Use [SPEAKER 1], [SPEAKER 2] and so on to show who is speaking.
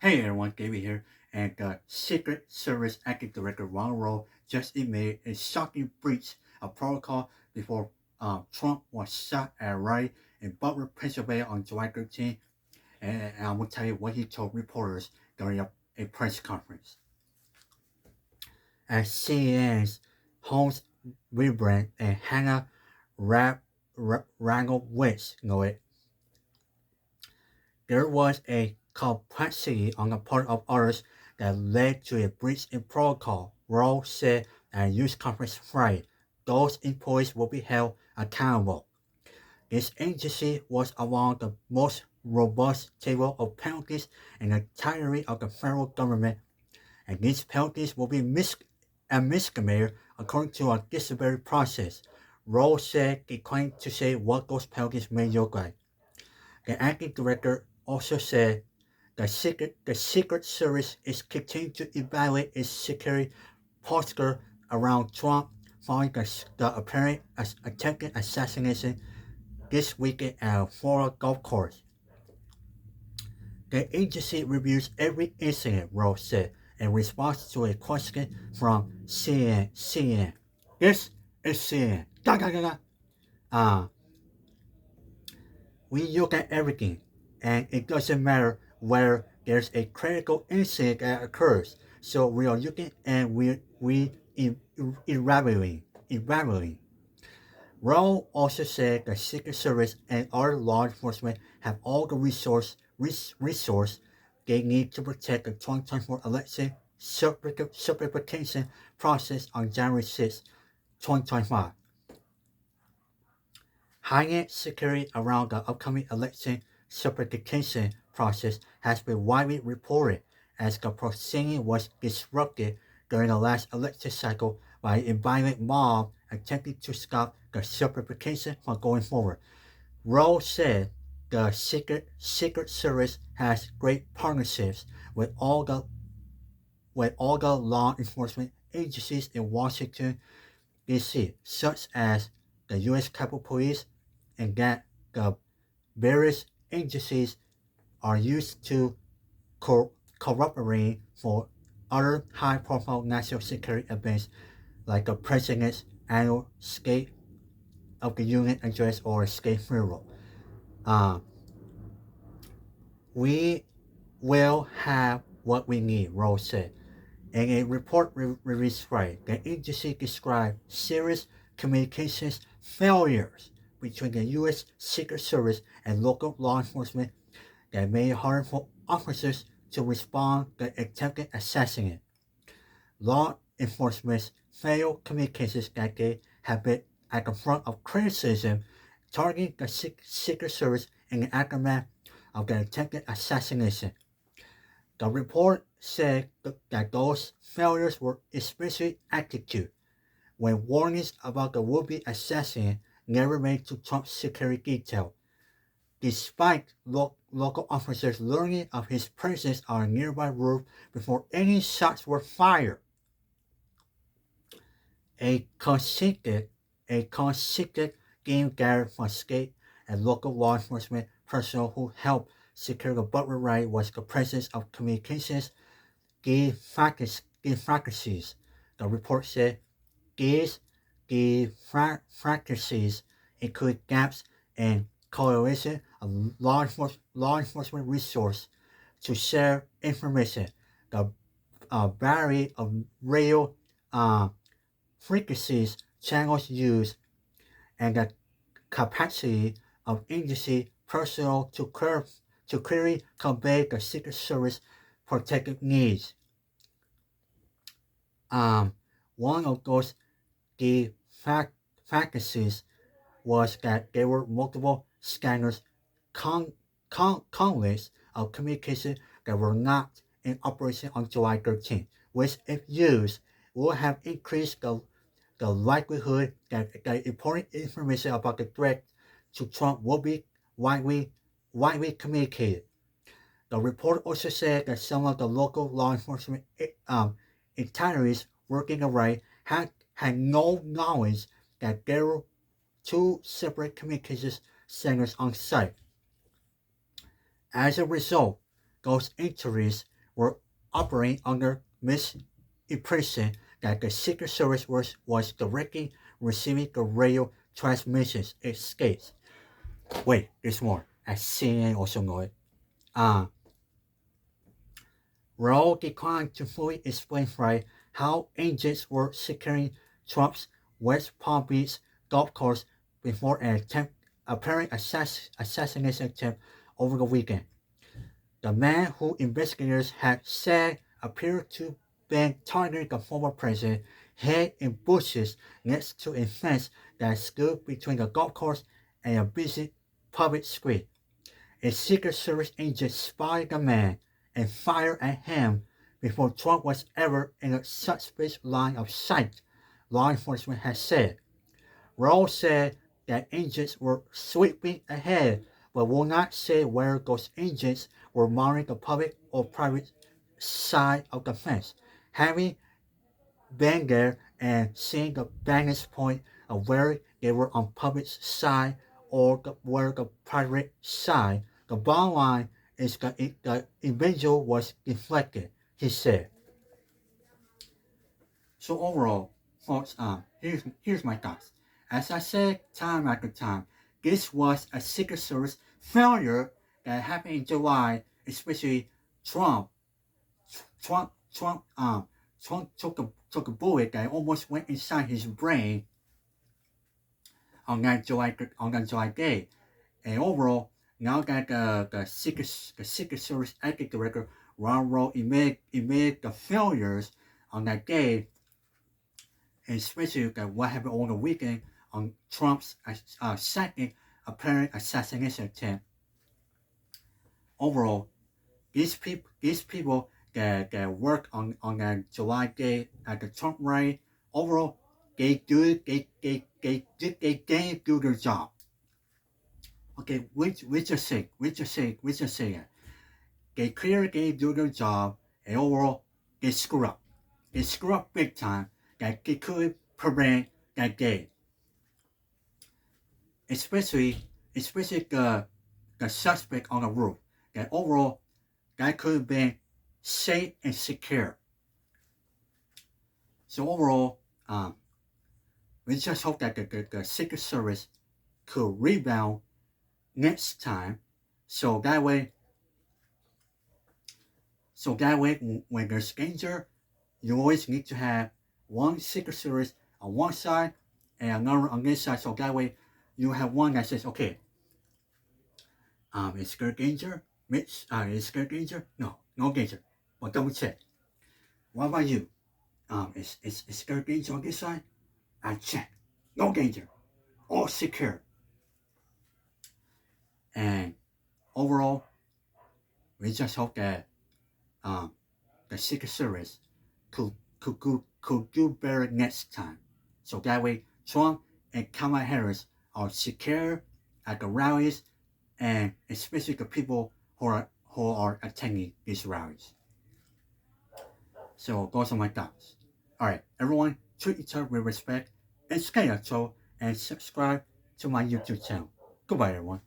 [SPEAKER 1] Hey everyone, Gaby here, and Secret Service Acting Director Ronald Rowe just admitted a shocking breach of protocol before Trump was shot at a rally in Butler, Pennsylvania on July 13th, and I'm going to tell you what he told reporters during a press conference. As CNN's host rebrand and Hannah Rangel-Witz noted, there was a complexity on the part of others that led to a breach in protocol. Rowe said at a news conference Friday, those employees will be held accountable. This agency was among the most robust table of penalties in the entirety of the federal government, and these penalties will be a misdemeanor according to a disciplinary process. Rowe said he claimed to say what those penalties may look like. The acting director also said the Secret Service is continuing to evaluate its security posture around Trump following the apparent attempted assassination this weekend at a Florida golf course. The agency reviews every incident, Rose said, in response to a question from CNN. This is CNN. Da, da, da, da. Uh, we look at everything, and it doesn't matter whether there's a critical incident that occurs. So we are looking and we evaluating. Rowe also said the Secret Service and other law enforcement have all the resource they need to protect the 2024 election certification process on January 6, 2025. High-end security around the upcoming election certification process has been widely reported as the proceeding was disrupted during the last election cycle by a violent mob attempting to stop the certification from going forward. Rowe said the Secret Service has great partnerships with all the law enforcement agencies in Washington, D.C., such as the U.S. Capitol Police, and that the various agencies are used to cooperating for other high-profile national security events like the President's annual State of the Union address or State funeral. Uh, we will have what we need, Rose said. In a report released Friday, the agency described serious communications failures between the U.S. Secret Service and local law enforcement that made it harder for officers to respond to the attempted assassination. Law enforcement's failed communications that they have been at the front of criticism targeting the Secret Service in the aftermath of the attempted assassination. The report said that those failures were especially acute when warnings about the would-be assassin never made to Trump's security detail, despite local officers learning of his presence on a nearby roof before any shots were fired. A consistent game gathered from state and local law enforcement personnel who helped secure the Butler rally was the presence of communications deficiencies. The report said these deficiencies include gaps in coalition of law enforcement resources to share information, the variety of radio uh, frequencies channels used, and the capacity of agency personnel to clearly convey the Secret Service protective needs. Um, One of those deficiencies was that there were multiple scanners countless of communications that were not in operation on July 13th, which, if used, would have increased the likelihood that the important information about the threat to Trump will be widely communicated. The report also said that some of the local law enforcement entities working the right had no knowledge that there were two separate communications centers on site. As a result, those entities were operating under misimpression that the Secret Service was directly receiving the radio transmissions escapes. Wait, there's more. As CNN also noted. Rowe declined to fully explain how agents were securing Trump's West Palm Beach golf course before an apparent assassination attempt over the weekend. The man who investigators had said appeared to be targeting the former president hid in bushes next to a fence that stood between the golf course and a busy public street. A Secret Service agent spotted the man and fired at him before Trump was ever in the suspect's line of sight, law enforcement has said. Rowe said that agents were sweeping ahead, but will not say whether those agents were monitoring the public or private side of the fence. Having been there and seeing the vantage point of where they were on public side or where the private side, the bottom line is that the individual was deflected, he said. So overall, folks, here's my thoughts. As I said time after time, this was a Secret Service failure that happened in July, especially Trump. Trump took a bullet that almost went inside his brain on that July day. And overall, now that the Secret Service Acting Director Ronald Rowe admitted the failures on that day, and especially what happened over the weekend on Trump's second apparent assassination attempt. Overall, these people that work on that July day at the Trump rally, overall, they did do their job. Okay, we just say that. They clearly do their job, and overall, they screw up. They screw up big time that they could prevent that day. Especially the suspect on the roof. That overall, that could have been safe and secure. So overall, we just hope that the Secret Service could rebound next time, so that way when there's danger, you always need to have one Secret Service on one side and another on this side, so that way you have one that says, okay, is there danger? Is there danger? No danger. But double check. What about you? Is there danger on this side? I check. No danger. All secure. And overall, we just hope that the Secret Service could do better next time. So that way, Trump and Kamala Harris are secure at the rallies, and especially the people who are attending these rallies. So those are my thoughts. All right, everyone, treat each other with respect, and stay at show, and subscribe to my YouTube channel. Goodbye, everyone.